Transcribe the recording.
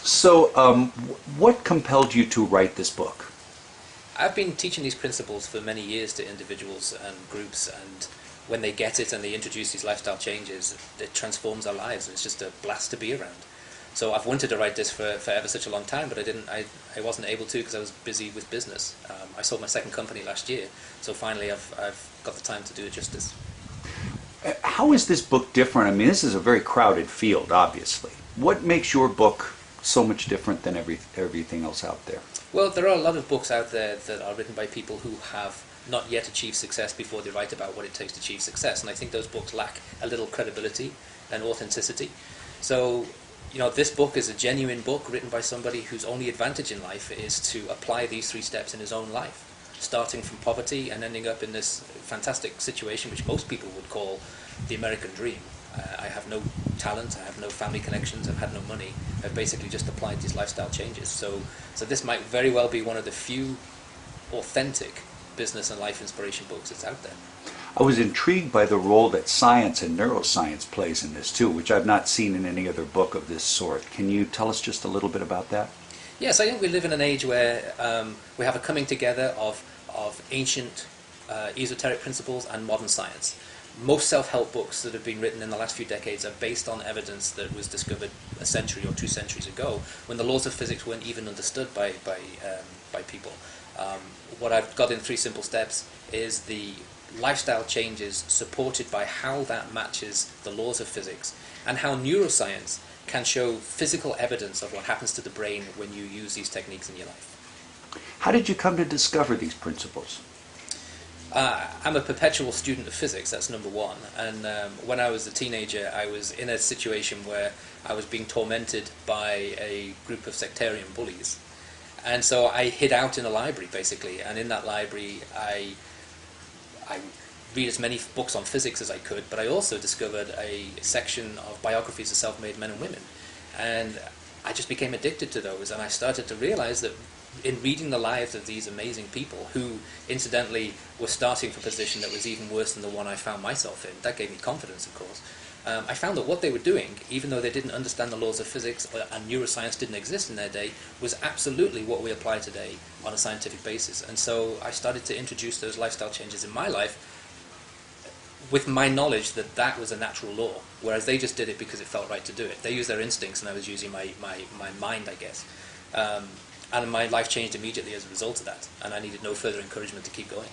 So, what compelled you to write this book? I've been teaching these principles for many years to individuals and groups, and when they get it and they introduce these lifestyle changes, it transforms their lives, and it's just a blast to be around. So I've wanted to write this for ever such a long time, but I wasn't able to because I was busy with business. I sold my second company last year, so finally I've got the time to do it justice. How is this book different? I mean, this is a very crowded field, obviously. What makes your book so much different than everything else out there? Well, there are a lot of books out there that are written by people who have not yet achieved success before they write about what it takes to achieve success, and I think those books lack a little credibility and authenticity. So, this book is a genuine book written by somebody whose only advantage in life is to apply these 3 steps in his own life, starting from poverty and ending up in this fantastic situation which most people would call the American dream. I have no talent, I have no family connections, I've had no money. I've basically just applied these lifestyle changes. So this might very well be one of the few authentic business and life inspiration books that's out there. I was intrigued by the role that science and neuroscience plays in this too, which I've not seen in any other book of this sort. Can you tell us just a little bit about that? Yes, I think we live in an age where we have a coming together of ancient esoteric principles and modern science. Most self-help books that have been written in the last few decades are based on evidence that was discovered a century or 2 centuries ago, when the laws of physics weren't even understood by people. What I've got in 3 simple steps is the lifestyle changes supported by how that matches the laws of physics, and how neuroscience can show physical evidence of what happens to the brain when you use these techniques in your life. How did you come to discover these principles? I'm a perpetual student of physics, that's number one, and when I was a teenager I was in a situation where I was being tormented by a group of sectarian bullies, and so I hid out in a library basically, and in that library I read as many books on physics as I could, but I also discovered a section of biographies of self-made men and women, and I just became addicted to those, and I started to realize that in reading the lives of these amazing people, who incidentally were starting from a position that was even worse than the one I found myself in, that gave me confidence, of course, I found that what they were doing, even though they didn't understand the laws of physics and neuroscience didn't exist in their day, was absolutely what we apply today on a scientific basis. And so I started to introduce those lifestyle changes in my life with my knowledge that that was a natural law, whereas they just did it because it felt right to do it. They used their instincts and I was using my mind, I guess. And my life changed immediately as a result of that, and I needed no further encouragement to keep going.